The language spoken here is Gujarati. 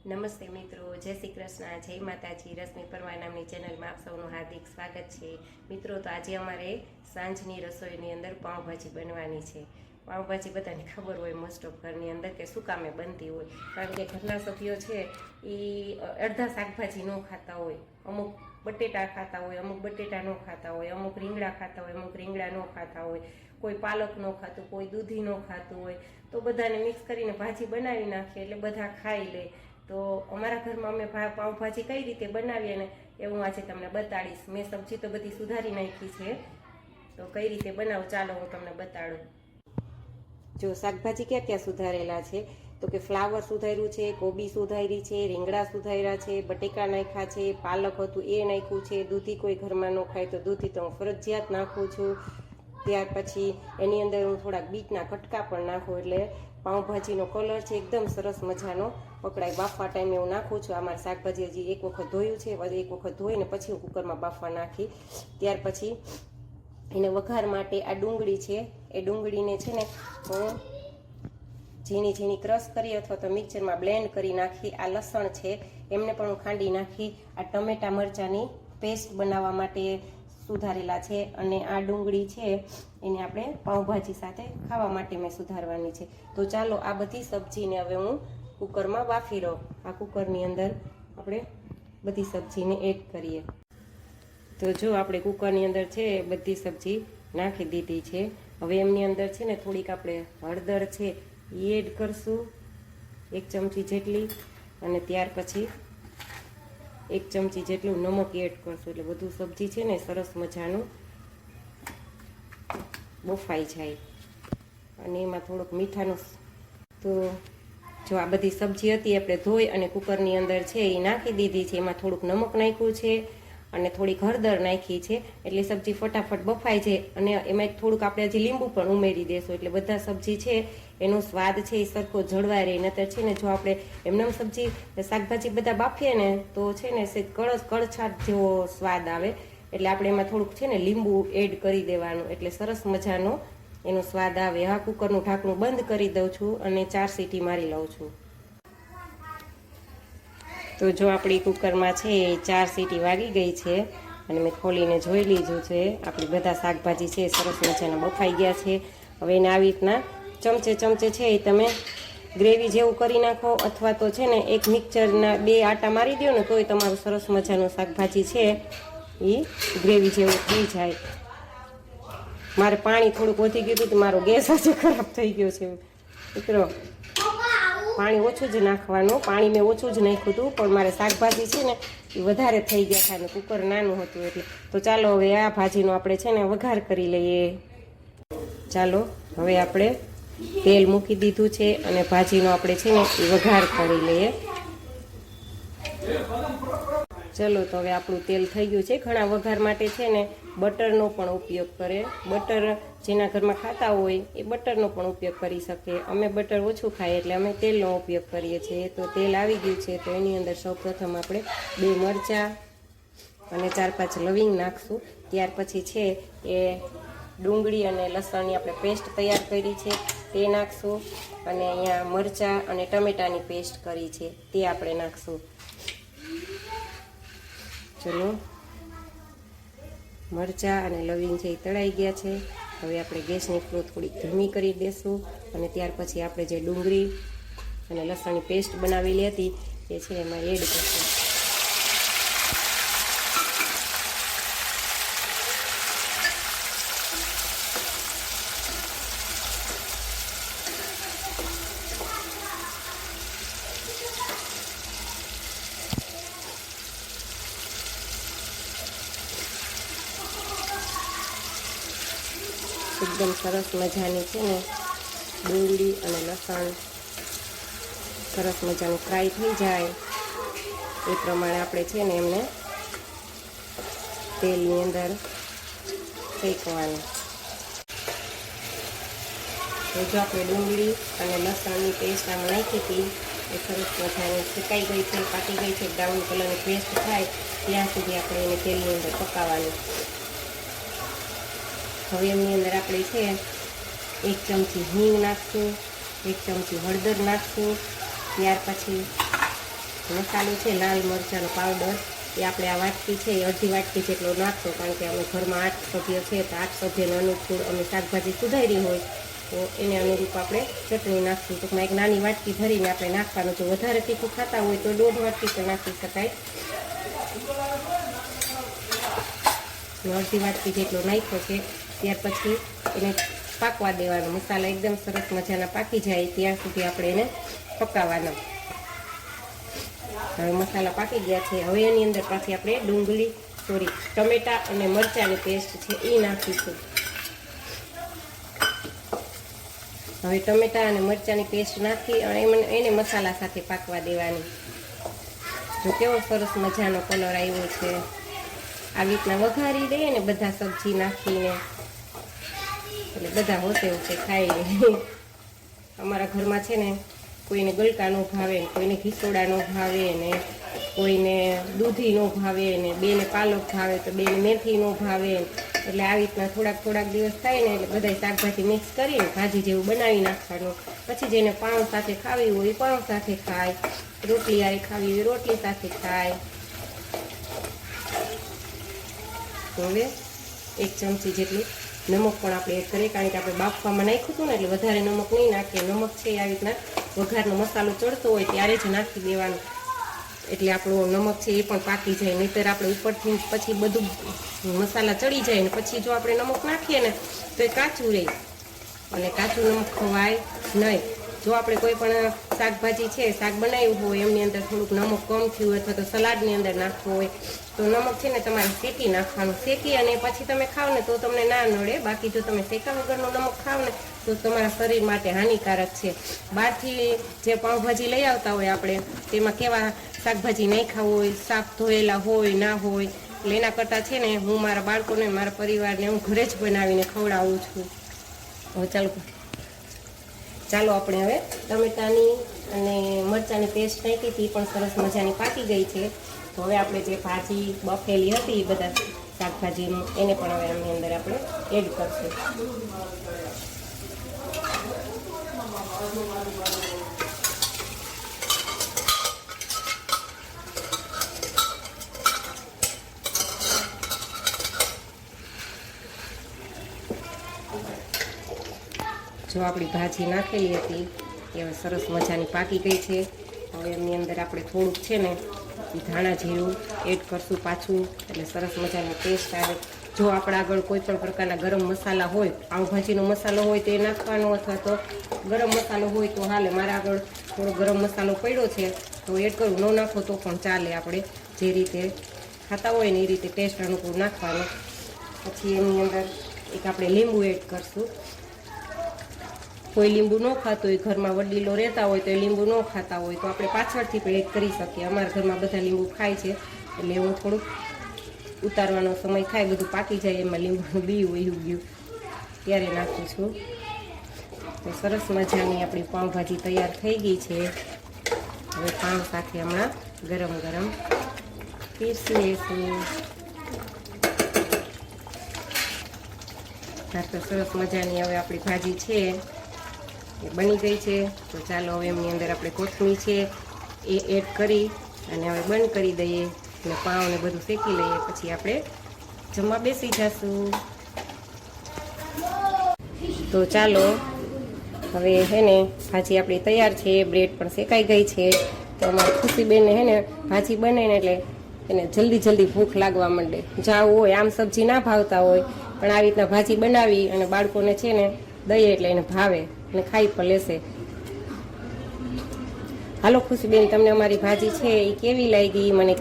નમસ્તે મિત્રો, જય શ્રી કૃષ્ણ, જય માતાજી. રશ્મિ પરમાર નામની ચેનલમાં આપ સૌનું હાર્દિક સ્વાગત છે. મિત્રો, તો આજે અમારે સાંજની રસોઈની અંદર પાઉંભાજી બનવાની છે. પાઉંભાજી બધાને ખબર હોય મોસ્ટ ઓફ ઘરની અંદર કે શું કામે બનતી હોય, કારણ કે ઘરના સભ્યો છે એ અડધા શાકભાજી ન ખાતા હોય, અમુક બટેટા ખાતા હોય, અમુક બટેટા ન ખાતા હોય, અમુક રીંગણા ખાતા હોય, અમુક રીંગણા ન ખાતા હોય, કોઈ પાલક ન ખાતું, કોઈ દૂધી ન ખાતું હોય, તો બધાને મિક્સ કરીને ભાજી બનાવી નાખીએ એટલે બધા ખાઈ લે. તો અમારા ઘરમાં અમે પાઉંભાજી કઈ રીતે બનાવીએ ને એવું આજે તમને બતાડીશ. મેં સબ્જી તો બધી સુધારી નાખી છે, તો કઈ રીતે બનાવું ચાલો હું તમને બતાડું. જો શાકભાજી ક્યાં ક્યાં સુધારેલા છે, તો કે ફ્લાવર સુધાર્યું છે, કોબી સુધારી છે, રીંગણા સુધાર્યા છે, બટેકા નાખ્યા છે, પાલક હતું એ નાખ્યું છે, દૂધી કોઈ ઘરમાં ન ખાય તો દૂધી તો હું ફરજિયાત નાખું છું. ત્યાર પછી એની અંદર હું થોડાક બીટના કટકા પણ નાખું એટલે પાઉંભાજીનો કલર છે એકદમ સરસ મજાનો પકડાય. બાફવા ટાઈમે હું નાખું છું. અમારે શાકભાજી હજી એક વખત ધોયું છે, એક વખત ધોઈને પછી હું કુકરમાં બાફવા નાખી. ત્યાર પછી એને વઘાર માટે આ ડુંગળી છે, એ ડુંગળીને છે ને હું ઝીણી ઝીણી ક્રશ કરી અથવા તો મિક્સરમાં બ્લેન્ડ કરી નાખી. આ લસણ છે એમને પણ હું ખાંડી નાખી. આ ટમેટા મરચાંની પેસ્ટ બનાવવા માટે સુધારેલા છે, અને આ ડુંગળી છે એને આપણે પાઉંભાજી સાથે ખાવા માટે મેં સુધારવાની છે. તો ચાલો આ બધી સબ્જીને હવે હું કુકરમાં બાફી લઉં. આ કુકરની અંદર આપણે બધી સબ્જીને એડ કરીએ. તો જો આપણે કુકરની અંદર છે બધી સબ્જી નાખી દીધી છે. હવે એમની અંદર છે ને થોડીક આપણે હળદર છે એ એડ કરશું, 1 ચમચી જેટલી, અને ત્યાર પછી 1 ચમચી જેટલું નમક એડ કરશું, એટલે બધું સબ્જી છે ને સરસ મજાનું બફાઈ જાય. અને એમાં થોડુંક મીઠાનું, તો જો આ બધી સબ્જી હતી આપણે ધોઈ અને કુકરની અંદર છે એ નાખી દીધી છે. એમાં થોડુંક નમક નાખ્યું છે અને થોડીક હળદર નાખી છે, એટલે સબ્જી ફટાફટ બફાઈ છે. અને એમાં થોડુંક આપણે હજી લીંબુ પણ ઉમેરી દેશું, એટલે બધા સબ્જી છે એનો સ્વાદ છે એ સરખો જળવાઈ રહે. નહીતર છે ને જો આપણે એમનેમ સબ્જી શાકભાજી બધા બાફીએ ને તો છે ને કળછાટ જેવો સ્વાદ આવે. એટલે આપણે એમાં થોડુંક છે ને લીંબુ એડ કરી દેવાનું, એટલે સરસ મજાનો એનો સ્વાદ આવે. હા, કુકરનું ઢાંકણું બંધ કરી દઉં છું અને 4 સીટી મારી લઉં છું. તો જો આપણી કુકરમાં છે એ 4 સીટી વાગી ગઈ છે અને મેં ખોલીને જોઈ લીધું છે. આપણી બધા શાકભાજી છે સરસ મજાના બફાઈ ગયા છે. હવે એને આવી રીતના ચમચે છે એ તમે ગ્રેવી જેવું કરી નાખો, અથવા તો છે ને એક મિક્સરના 2 આટા મારી દો ને તોય તમારું સરસ મજાનું શાકભાજી છે એ ગ્રેવી જેવું થઈ જાય. મારે પાણી થોડુંક વધી ગયું હતું તો મારો ગેસ આજે ખરાબ થઈ ગયો છે મિત્રો. પાણી ઓછું જ નાખવાનું, પાણી મેં ઓછું જ નાખ્યું હતું, પણ મારે શાકભાજી છે ને એ વધારે થઈ ગયા હતા અને કુકર નાનું હતું એટલે. તો ચાલો હવે આ ભાજીનો આપણે છે ને વઘાર કરી લઈએ. ચાલો હવે આપણે તેલ મૂકી દીધું છે અને ભાજીનો આપણે છે ને એ વઘાર કરી લઈએ. ચલો, તો હવે આપણું તેલ થઈ ગયું છે. ઘણા વઘાર માટે છે ને બટરનો પણ ઉપયોગ કરે. બટર જેના ઘરમાં ખાતા હોય એ બટરનો પણ ઉપયોગ કરી શકે. અમે બટર ઓછું ખાઈએ એટલે અમે તેલનો ઉપયોગ કરીએ છીએ. તો તેલ આવી ગયું છે, તો એની અંદર સૌપ્રથમ આપણે 2 મરચાં અને 4-5 લવિંગ નાખશું. ત્યાર પછી છે એ ડુંગળી અને લસણની આપણે પેસ્ટ તૈયાર કરી છે તે નાખશું, અને અહીંયા મરચાં અને ટમેટાની પેસ્ટ કરી છે તે આપણે નાખશું. ચલો, મરચાં અને લવિંગ છે એ તળાઈ ગયા છે. હવે આપણે ગેસની ફ્લો થોડીક ધીમી કરી દઈશું, અને ત્યાર પછી આપણે જે ડુંગળી અને લસણની પેસ્ટ બનાવેલી હતી એ છે એમાં એડ કરશું. એકદમ સરસ મજાની છે ને ડુંગળી અને લસણ સરસ મજાનું ફ્રાય થઈ જાય એ પ્રમાણે આપણે છે ને એમને તેલની અંદર શેકવાનું. જો આપણે ડુંગળી અને લસણની પેસ્ટ આમાં નાખી હતી એ સરસ મજાની શેકાઈ ગઈ છે, પાકી ગઈ છે. બ્રાઉન કલરની પેસ્ટ થાય ત્યાં સુધી આપણે એને તેલની અંદર પકાવવાની. હવે એમની અંદર આપણે છે 1 ચમચી હિંગ નાખશું, 1 ચમચી હળદર નાખશું, ત્યાર પછી મસાલો છે લાલ મરચાંનો પાવડર એ આપણે આ વાટકી છે એ અડધી વાટકી જેટલો નાખતો, કારણ કે અમે ઘરમાં 8 સભ્ય છે તો 8 સભ્યને અનુકૂળ અમે શાકભાજી સુધારી હોય તો એને અનુરૂપ આપણે ચટણી નાખશું. ટૂંકમાં એક નાની વાટકી ભરીને આપણે નાખવાનું. જો વધારે તીખું ખાતા હોય તો 1.5 વાટકી પણ નાખી શકાય. અડધી વાટકી જેટલો નાખ્યો છે. ત્યાર પછી એને પાકવા દેવાનો. મસાલા એકદમ સરસ મજાના પાકી જાય ત્યાં સુધી આપણે એને પકાવવાના. હવે મસાલા પાકી ગયા છે. હવે એની અંદર પાછી આપણે ટમેટા અને મરચાંની પેસ્ટ છે એ નાખીશું. હવે ટમેટા અને મરચાંની પેસ્ટ નાખી અને એને મસાલા સાથે પાકવા દેવાની. જો કેવો સરસ મજાનો કલર આવ્યો છે. આવી રીતના વઘારી દઈએ ને બધા સબ્જી નાખીને, એટલે બધા હોતે હોતે ખાઈ લે. અમારા ઘરમાં છે ને કોઈને ગલકા ન ભાવે, કોઈને ઘીસોડા ન ભાવે, ને કોઈને દૂધી ન ભાવે, ને બેને પાલક ભાવે તો બેને મેથી ન ભાવે. એટલે આવી રીતના થોડાક દિવસ થાય ને એટલે બધા શાકભાજી મિક્સ કરીને ભાજી જેવું બનાવી નાખવાનું. પછી જેને પાઉં સાથે ખાવી હોય એ પાઉં સાથે ખાય, રોટલી આરે ખાવી હોય રોટલી સાથે ખાય. તો હવે 1 ચમચી જેટલું નમક પણ આપણે એડ કરીએ, કારણ કે આપણે બાફવામાં નાખ્યું હતું ને એટલે વધારે નમક નહીં નાખીએ. નમક છે આવી રીતના વઘારનો મસાલો ચડતો હોય ત્યારે જ નાખી દેવાનું, એટલે આપણું નમક છે એ પણ પાકી જાય. નહીંતર આપણે ઉપરથી પછી બધું મસાલા ચડી જાય ને પછી જો આપણે નમક નાખીએ ને તો એ કાચું રહે, અને કાચું નમક ખવાય નહીં. જો આપણે કોઈ પણ શાકભાજી છે શાક બનાવ્યું હોય એમની અંદર થોડુંક નમક કમ થયું હોય અથવા તો સલાડની અંદર નાખવું હોય તો નમક છે ને તમારે શેકી નાખવાનું. શેકી અને પછી તમે ખાવ ને તો તમને ના નડે. બાકી જો તમે શેકા વગરનું નમક ખાવ ને તો તમારા શરીર માટે હાનિકારક છે. બહારથી જે પાઉંભાજી લઈ આવતા હોય આપણે તેમાં કેવા શાકભાજી નાખ્યા હોય, શાક ધોયેલા હોય ના હોય. એટલે એના કરતાં છે ને હું મારા બાળકોને મારા પરિવારને હું ઘરે જ બનાવીને ખવડાવું છું. હવે ચાલો આપણે હવે ટમેટાની અને મરચાંની પેસ્ટ નાખી હતી પણ સરસ મજાની પાકી ગઈ છે. તો હવે આપણે જે ભાજી બફેલી હતી એ બધા શાકભાજીનું એને પણ હવે આની અંદર આપણે એડ કરશું. જો આપણી ભાજી નાખેલી હતી એ હવે સરસ મજાની પાકી ગઈ છે. હવે એમની અંદર આપણે થોડુંક છે ને ધાણા જીરું એડ કરશું પાછું, એટલે સરસ મજાનો ટેસ્ટ આવે. જો આપણા આગળ કોઈ પણ પ્રકારના ગરમ મસાલા હોય, પાઉંભાજીનો મસાલો હોય તો એ નાખવાનો, અથવા તો ગરમ મસાલો હોય તો હાલે. મારા આગળ થોડો ગરમ મસાલો પડ્યો છે તો એડ કરું, ન નાખો તો પણ ચાલે. આપણે જે રીતે ખાતા હોય ને એ રીતે ટેસ્ટ અનુકૂળ નાખવાનો. પછી એની અંદર એક આપણે લીંબુ એડ કરશું. કોઈ લીંબુ ન ખાતો હોય, ઘરમાં વડીલો રહેતા હોય તો એ લીંબુ ન ખાતા હોય તો આપણે પાછળથી પણ એડ કરી શકીએ. અમારા ઘરમાં બધા લીંબુ ખાય છે એટલે એવું થોડુંક ઉતારવાનો સમય થાય, બધું પાકી જાય એમાં લીંબુનું બી વયું ગયું ત્યારે નાખું છું. તો સરસ મજાની આપણી પાઉંભાજી તૈયાર થઈ ગઈ છે. હવે પાઉં સાથે હમણાં ગરમ ગરમ પીરસી લઈશું. તો સરસ મજાની હવે આપણી ભાજી છે એ બની ગઈ છે. તો ચાલો હવે એમની અંદર આપણે કોથમીર છે એ એડ કરી અને હવે બંધ કરી દઈએ અને પાઉંને બધું શેકી લઈએ. પછી આપણે જમવા બેસી જઈશું. તો ચાલો હવે હે ને ભાજી આપણી તૈયાર છે. બ્રેડ પણ શેકાઈ ગઈ છે. તો અમારી ખુશીબેનને હે ને ભાજી બને ને એટલે એને જલ્દી ભૂખ લાગવા માંડે. જાવું હોય આમ સબ્જી ના ભાવતા હોય પણ આવી રીતના ભાજી બનાવી અને બાળકોને છે ને દઈએ એટલે એને ભાવે અને ખાઈ પણ લેશે. હાલો ખુશીબેન, તમને અમારી ભાજી છે એ કેવી લાગી મને